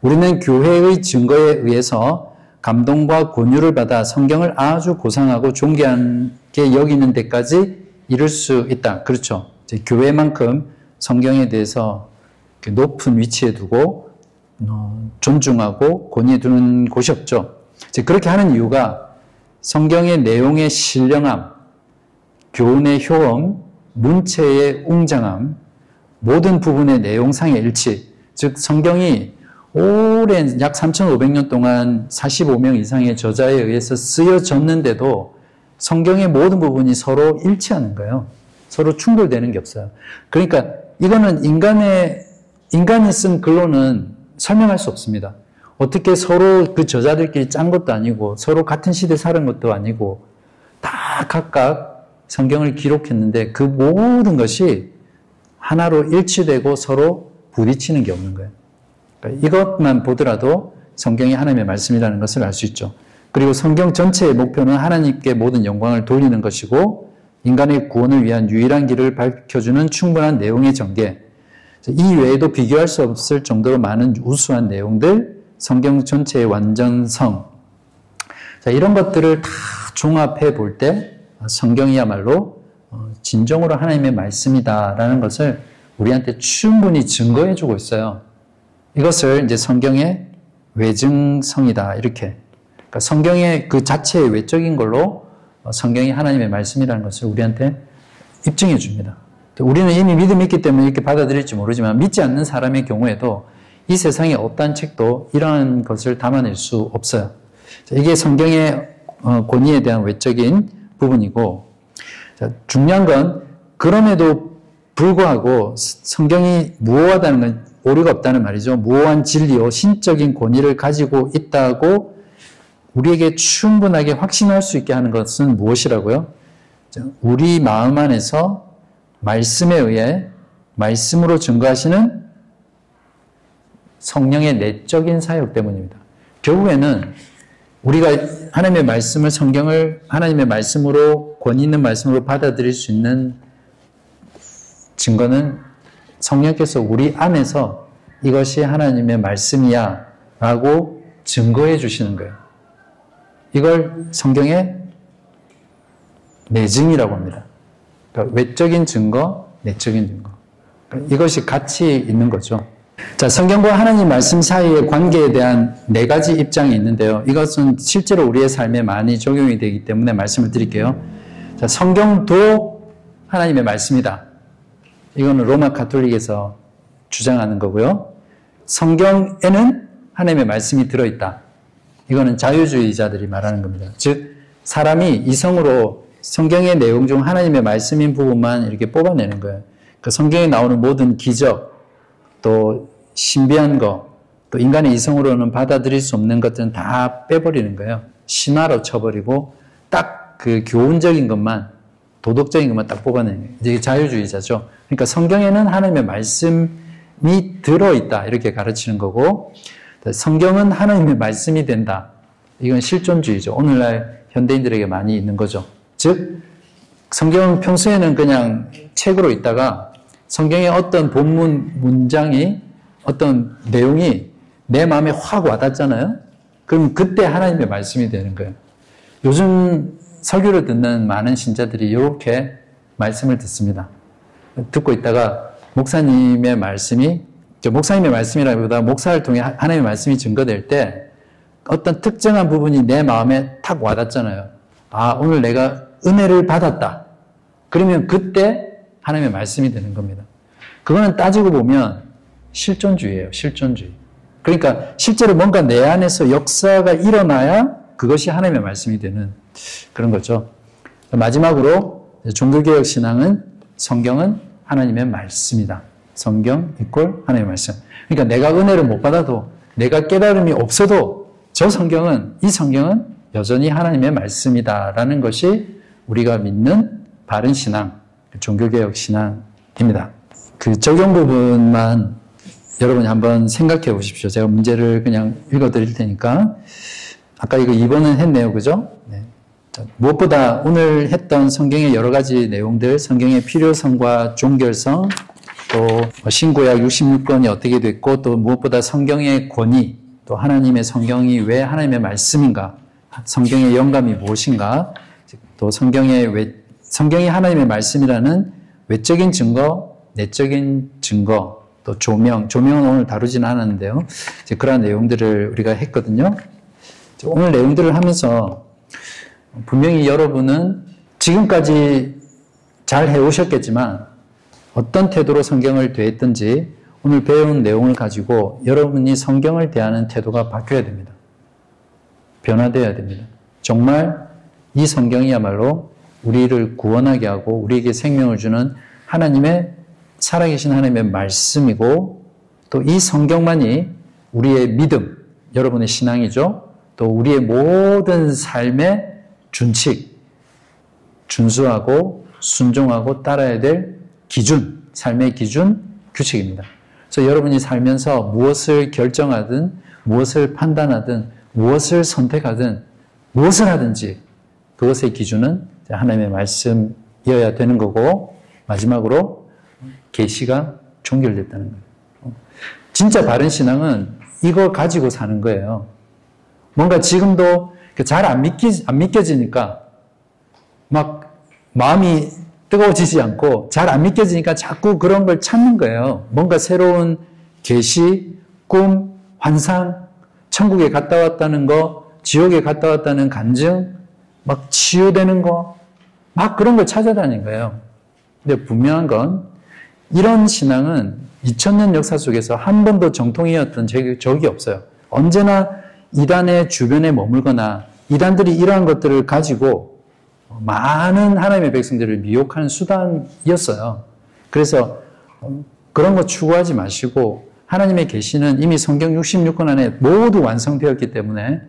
우리는 교회의 증거에 의해서 감동과 권유를 받아 성경을 아주 고상하고 존귀하게 여기는 데까지 이룰 수 있다. 그렇죠. 교회만큼 성경에 대해서 높은 위치에 두고 존중하고 권위에 두는 곳이 없죠. 그렇게 하는 이유가 성경의 내용의 신령함, 교훈의 효험, 문체의 웅장함, 모든 부분의 내용상의 일치, 즉 성경이 오랜 약 3,500년 동안 45명 이상의 저자에 의해서 쓰여졌는데도 성경의 모든 부분이 서로 일치하는 거예요. 서로 충돌되는 게 없어요. 그러니까 이거는 인간이 쓴 글로는 설명할 수 없습니다. 어떻게 서로 그 저자들끼리 짠 것도 아니고 서로 같은 시대에 사는 것도 아니고 다 각각 성경을 기록했는데 그 모든 것이 하나로 일치되고 서로 부딪히는 게 없는 거예요. 그러니까 이것만 보더라도 성경이 하나님의 말씀이라는 것을 알 수 있죠. 그리고 성경 전체의 목표는 하나님께 모든 영광을 돌리는 것이고 인간의 구원을 위한 유일한 길을 밝혀주는 충분한 내용의 전개, 이 외에도 비교할 수 없을 정도로 많은 우수한 내용들, 성경 전체의 완전성, 자, 이런 것들을 다 종합해 볼 때 성경이야말로 진정으로 하나님의 말씀이다라는 것을 우리한테 충분히 증거해주고 있어요. 이것을 이제 성경의 외증성이다 이렇게. 그러니까 성경의 그 자체의 외적인 걸로 성경이 하나님의 말씀이라는 것을 우리한테 입증해 줍니다. 우리는 이미 믿음이 있기 때문에 이렇게 받아들일지 모르지만 믿지 않는 사람의 경우에도 이 세상에 어떤 책도 이러한 것을 담아낼 수 없어요. 이게 성경의 권위에 대한 외적인 부분이고, 중요한 건 그럼에도 불구하고 성경이 무오하다는 건 오류가 없다는 말이죠. 무오한 진리요 신적인 권위를 가지고 있다고 우리에게 충분하게 확신할 수 있게 하는 것은 무엇이라고요? 우리 마음 안에서 말씀에 의해 말씀으로 증거하시는 성령의 내적인 사역 때문입니다. 결국에는 우리가 하나님의 말씀을, 성경을 하나님의 말씀으로, 권위 있는 말씀으로 받아들일 수 있는 증거는 성령께서 우리 안에서 이것이 하나님의 말씀이야 라고 증거해 주시는 거예요. 이걸 성경의 내증이라고 합니다. 그러니까 외적인 증거, 내적인 증거. 그러니까 이것이 같이 있는 거죠. 자, 성경과 하나님 말씀 사이의 관계에 대한 4가지 입장이 있는데요. 이것은 실제로 우리의 삶에 많이 적용이 되기 때문에 말씀을 드릴게요. 자, 성경도 하나님의 말씀이다. 이거는 로마 가톨릭에서 주장하는 거고요. 성경에는 하나님의 말씀이 들어있다. 이거는 자유주의자들이 말하는 겁니다. 즉, 사람이 이성으로 성경의 내용 중 하나님의 말씀인 부분만 이렇게 뽑아내는 거예요. 그 성경에 나오는 모든 기적, 또 신비한 거, 또 인간의 이성으로는 받아들일 수 없는 것들은 다 빼버리는 거예요. 신화로 쳐버리고 딱 그 교훈적인 것만, 도덕적인 것만 딱 뽑아내는 거예요. 이게 자유주의자죠. 그러니까 성경에는 하나님의 말씀이 들어있다 이렇게 가르치는 거고, 성경은 하나님의 말씀이 된다. 이건 실존주의죠. 오늘날 현대인들에게 많이 있는 거죠. 즉, 성경은 평소에는 그냥 책으로 있다가 성경의 어떤 본문 문장이 어떤 내용이 내 마음에 확 와닿잖아요. 그럼 그때 하나님의 말씀이 되는 거예요. 요즘 설교를 듣는 많은 신자들이 이렇게 말씀을 듣습니다. 듣고 있다가 목사님의 말씀이라기보다 목사를 통해 하나님의 말씀이 증거될 때 어떤 특정한 부분이 내 마음에 탁 와닿잖아요. 아, 오늘 내가 은혜를 받았다. 그러면 그때 하나님의 말씀이 되는 겁니다. 그거는 따지고 보면 실존주의예요. 실존주의. 그러니까 실제로 뭔가 내 안에서 역사가 일어나야 그것이 하나님의 말씀이 되는 그런 거죠. 마지막으로 종교개혁 신앙은 성경은 하나님의 말씀이다. 성경 이꼴 하나님의 말씀. 그러니까 내가 은혜를 못 받아도 내가 깨달음이 없어도 이 성경은 여전히 하나님의 말씀이다라는 것이 우리가 믿는 바른 신앙, 종교개혁 신앙입니다. 그 적용 부분만 여러분이 한번 생각해 보십시오. 제가 문제를 그냥 읽어 드릴 테니까. 아까 이거 2번은 했네요. 그죠? 네. 자, 무엇보다 오늘 했던 성경의 여러 가지 내용들, 성경의 필요성과 종결성, 또 신구약 66권이 어떻게 됐고, 또 무엇보다 성경의 권위, 또 하나님의 성경이 왜 하나님의 말씀인가, 성경의 영감이 무엇인가, 또 성경이 하나님의 말씀이라는 외적인 증거, 내적인 증거, 또 조명은 오늘 다루지는 않았는데요. 이제 그러한 내용들을 우리가 했거든요. 오늘 내용들을 하면서 분명히 여러분은 지금까지 잘 해오셨겠지만 어떤 태도로 성경을 대했든지 오늘 배운 내용을 가지고 여러분이 성경을 대하는 태도가 바뀌어야 됩니다. 변화되어야 됩니다. 정말 이 성경이야말로 우리를 구원하게 하고 우리에게 생명을 주는 살아계신 하나님의 말씀이고, 또 이 성경만이 우리의 믿음, 여러분의 신앙이죠. 또 우리의 모든 삶의 준칙, 준수하고 순종하고 따라야 될 기준, 삶의 기준, 규칙입니다. 그래서 여러분이 살면서 무엇을 결정하든, 무엇을 판단하든, 무엇을 선택하든, 무엇을 하든지 그것의 기준은 하나님의 말씀이어야 되는 거고, 마지막으로 계시가 종결됐다는 거예요. 진짜 바른 신앙은 이거 가지고 사는 거예요. 뭔가 지금도 잘 안 믿겨지니까 막 마음이 뜨거워지지 않고 잘 안 믿겨지니까 자꾸 그런 걸 찾는 거예요. 뭔가 새로운 계시, 꿈, 환상, 천국에 갔다 왔다는 거, 지옥에 갔다 왔다는 간증, 막 치유되는 거, 막 그런 걸 찾아다닌 거예요. 근데 분명한 건 이런 신앙은 2000년 역사 속에서 한 번도 정통이었던 적이 없어요. 언제나 이단의 주변에 머물거나 이단들이 이러한 것들을 가지고 많은 하나님의 백성들을 미혹하는 수단이었어요. 그래서 그런 거 추구하지 마시고 하나님의 계시는 이미 성경 66권 안에 모두 완성되었기 때문에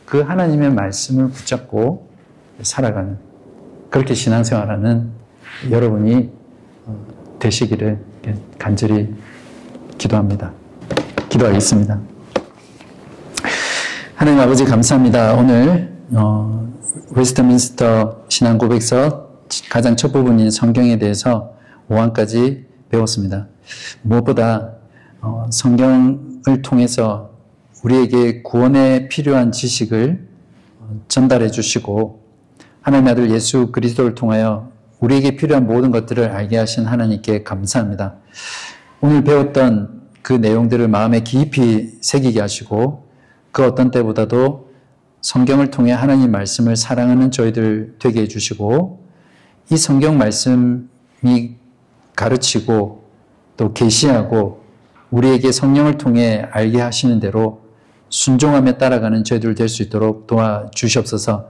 그 하나님의 말씀을 붙잡고 살아가는, 그렇게 신앙생활하는 여러분이 되시기를 간절히 기도합니다. 기도하겠습니다. 하나님 아버지 감사합니다. 오늘 웨스트민스터 신앙고백서 가장 첫 부분인 성경에 대해서 5항까지 배웠습니다. 무엇보다 성경을 통해서 우리에게 구원에 필요한 지식을 전달해 주시고 하나님의 아들 예수 그리스도를 통하여 우리에게 필요한 모든 것들을 알게 하신 하나님께 감사합니다. 오늘 배웠던 그 내용들을 마음에 깊이 새기게 하시고 그 어떤 때보다도 성경을 통해 하나님 말씀을 사랑하는 저희들 되게 해주시고 이 성경 말씀이 가르치고 또 계시하고 우리에게 성령을 통해 알게 하시는 대로 순종하며 따라가는 저희들 될 수 있도록 도와주시옵소서.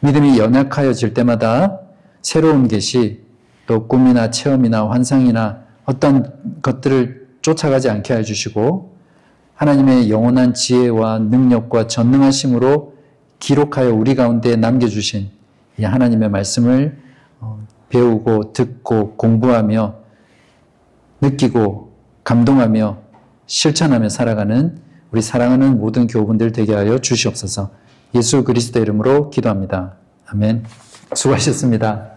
믿음이 연약하여질 때마다 새로운 계시 또 꿈이나 체험이나 환상이나 어떤 것들을 쫓아가지 않게 해주시고 하나님의 영원한 지혜와 능력과 전능하심으로 기록하여 우리 가운데 남겨주신 이 하나님의 말씀을 배우고 듣고 공부하며 느끼고 감동하며 실천하며 살아가는 우리 사랑하는 모든 교우분들 되게 하여 주시옵소서. 예수 그리스도 이름으로 기도합니다. 아멘. 수고하셨습니다.